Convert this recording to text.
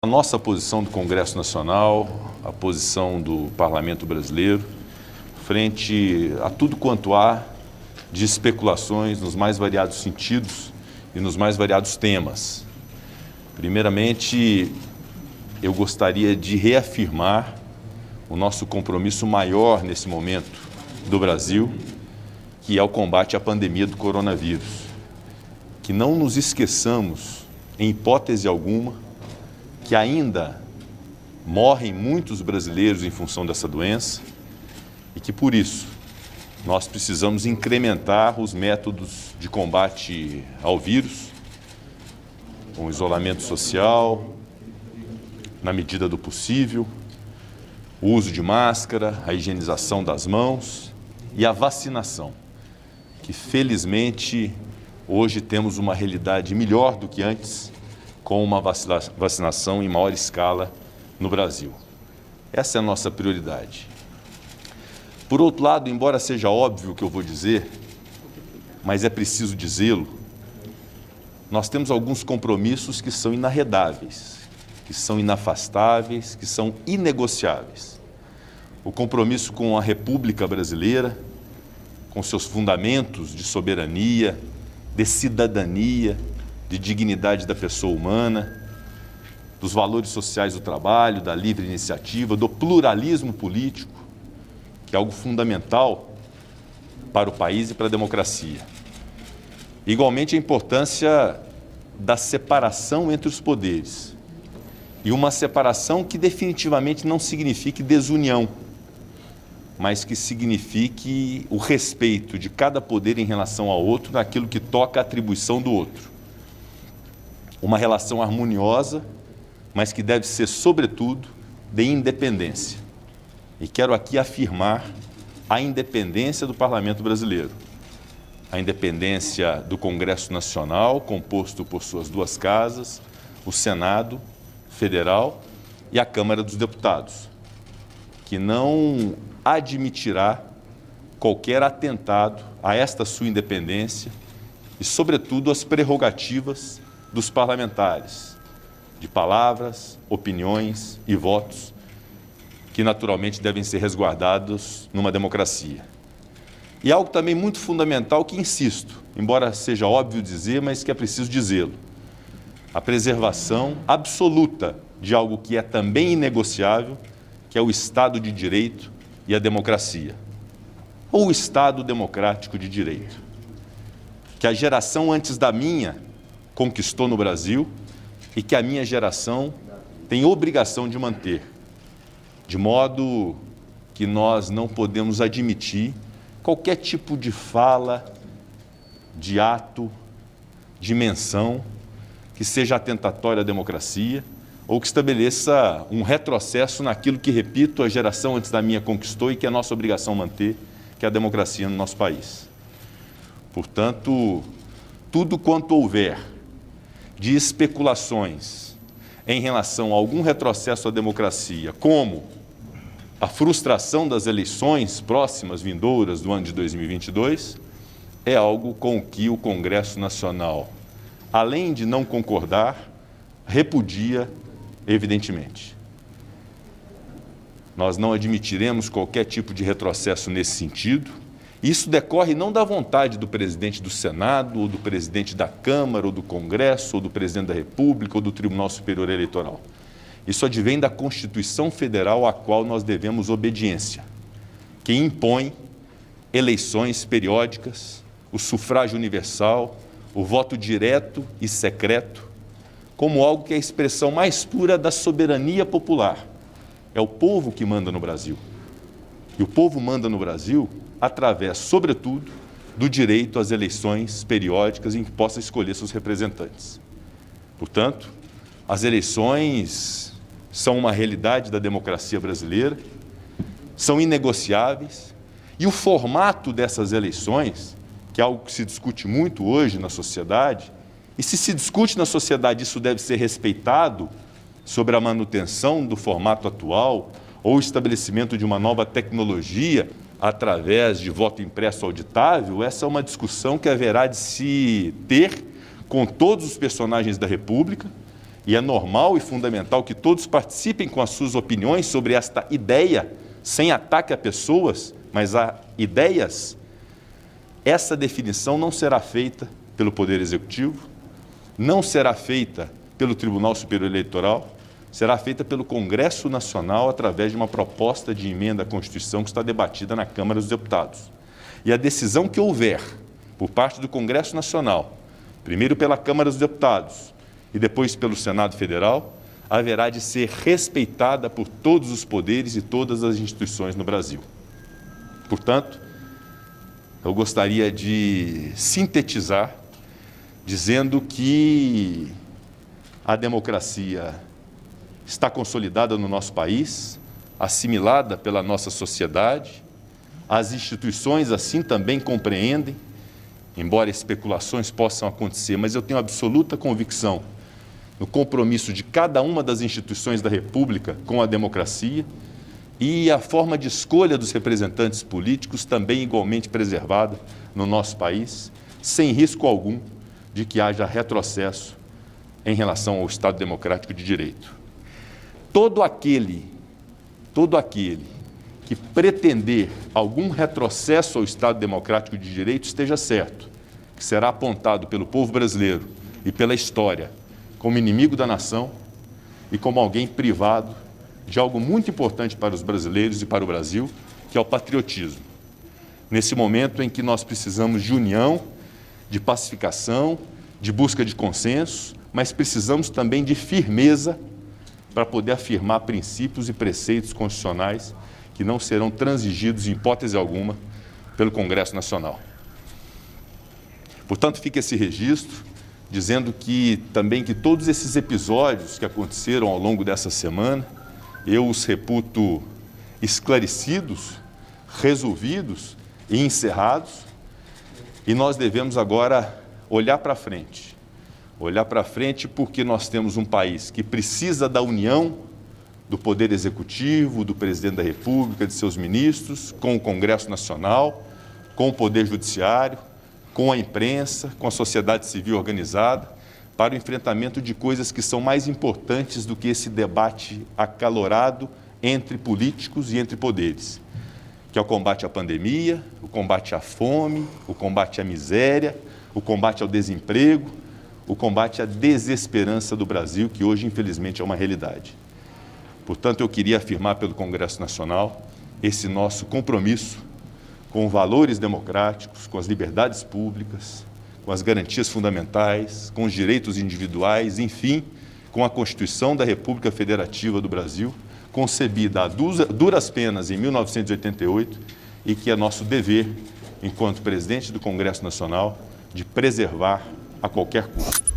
A nossa posição do Congresso Nacional, a posição do Parlamento Brasileiro, frente a tudo quanto há de especulações nos mais variados sentidos e nos mais variados temas. Primeiramente, eu gostaria de reafirmar o nosso compromisso maior nesse momento do Brasil, que é o combate à pandemia do coronavírus. Que não nos esqueçamos, em hipótese alguma, que ainda morrem muitos brasileiros em função dessa doença e que, por isso, nós precisamos incrementar os métodos de combate ao vírus, com isolamento social, na medida do possível, o uso de máscara, a higienização das mãos e a vacinação, que felizmente hoje temos uma realidade melhor do que antes, com uma vacinação em maior escala no Brasil. Essa é a nossa prioridade. Por outro lado, embora seja óbvio o que eu vou dizer, mas é preciso dizê-lo, nós temos alguns compromissos que são inarredáveis, que são inafastáveis, que são inegociáveis. O compromisso com a República Brasileira, com seus fundamentos de soberania, de cidadania, de dignidade da pessoa humana, dos valores sociais do trabalho, da livre iniciativa, do pluralismo político, que é algo fundamental para o país e para a democracia. Igualmente, a importância da separação entre os poderes, e uma separação que definitivamente não signifique desunião, mas que signifique o respeito de cada poder em relação ao outro naquilo que toca a atribuição do outro. Uma relação harmoniosa, mas que deve ser, sobretudo, de independência. E quero aqui afirmar a independência do Parlamento Brasileiro, a independência do Congresso Nacional, composto por suas duas casas, o Senado Federal e a Câmara dos Deputados, que não admitirá qualquer atentado a esta sua independência e, sobretudo, as prerrogativas dos parlamentares, de palavras, opiniões e votos, que naturalmente devem ser resguardados numa democracia. E algo também muito fundamental que insisto, embora seja óbvio dizer, mas que é preciso dizê-lo, a preservação absoluta de algo que é também inegociável, que é o Estado de Direito e a democracia, ou o Estado democrático de direito, que a geração antes da minha conquistou no Brasil e que a minha geração tem obrigação de manter, de modo que nós não podemos admitir qualquer tipo de fala, de ato, de menção que seja atentatória à democracia ou que estabeleça um retrocesso naquilo que, repito, a geração antes da minha conquistou e que é nossa obrigação manter, que é a democracia no nosso país. Portanto, tudo quanto houver de especulações em relação a algum retrocesso à democracia, como a frustração das eleições próximas, vindouras do ano de 2022, é algo com o que o Congresso Nacional, além de não concordar, repudia evidentemente. Nós não admitiremos qualquer tipo de retrocesso nesse sentido. Isso decorre não da vontade do presidente do Senado, ou do presidente da Câmara, ou do Congresso, ou do presidente da República, ou do Tribunal Superior Eleitoral. Isso advém da Constituição Federal à qual nós devemos obediência, que impõe eleições periódicas, o sufrágio universal, o voto direto e secreto, como algo que é a expressão mais pura da soberania popular. É o povo que manda no Brasil. E o povo manda no Brasil através, sobretudo, do direito às eleições periódicas em que possa escolher seus representantes. Portanto, as eleições são uma realidade da democracia brasileira, são inegociáveis, e o formato dessas eleições, que é algo que se discute muito hoje na sociedade, e se discute na sociedade isso deve ser respeitado sobre a manutenção do formato atual ou o estabelecimento de uma nova tecnologia através de voto impresso auditável, essa é uma discussão que haverá de se ter com todos os personagens da República E é normal e fundamental que todos participem com as suas opiniões sobre esta ideia, sem ataque a pessoas, mas a ideias. Essa definição não será feita pelo Poder Executivo, não será feita pelo Tribunal Superior Eleitoral, será feita pelo Congresso Nacional através de uma proposta de emenda à Constituição que está debatida na Câmara dos Deputados. E a decisão que houver por parte do Congresso Nacional, primeiro pela Câmara dos Deputados e depois pelo Senado Federal, haverá de ser respeitada por todos os poderes e todas as instituições no Brasil. Portanto, eu gostaria de sintetizar dizendo que a democracia está consolidada no nosso país, assimilada pela nossa sociedade, as instituições assim também compreendem, embora especulações possam acontecer, mas eu tenho absoluta convicção no compromisso de cada uma das instituições da República com a democracia e a forma de escolha dos representantes políticos também igualmente preservada no nosso país, sem risco algum de que haja retrocesso em relação ao Estado Democrático de Direito. Todo aquele que pretender algum retrocesso ao Estado Democrático de Direito esteja certo, que será apontado pelo povo brasileiro e pela história como inimigo da nação e como alguém privado de algo muito importante para os brasileiros e para o Brasil, que é o patriotismo. Nesse momento em que nós precisamos de união, de pacificação, de busca de consenso, mas precisamos também de firmeza para poder afirmar princípios e preceitos constitucionais que não serão transigidos em hipótese alguma pelo Congresso Nacional. Portanto, fica esse registro, dizendo que também que todos esses episódios que aconteceram ao longo dessa semana, eu os reputo esclarecidos, resolvidos e encerrados, e nós devemos agora olhar para frente. Olhar para frente porque nós temos um país que precisa da união do Poder Executivo, do Presidente da República, de seus ministros, com o Congresso Nacional, com o Poder Judiciário, com a imprensa, com a sociedade civil organizada, para o enfrentamento de coisas que são mais importantes do que esse debate acalorado entre políticos e entre poderes, que é o combate à pandemia, o combate à fome, o combate à miséria, o combate ao desemprego, o combate à desesperança do Brasil, que hoje, infelizmente, é uma realidade. Portanto, eu queria afirmar pelo Congresso Nacional esse nosso compromisso com valores democráticos, com as liberdades públicas, com as garantias fundamentais, com os direitos individuais, enfim, com a Constituição da República Federativa do Brasil, concebida a duras penas em 1988 e que é nosso dever, enquanto presidente do Congresso Nacional, de preservar a qualquer custo.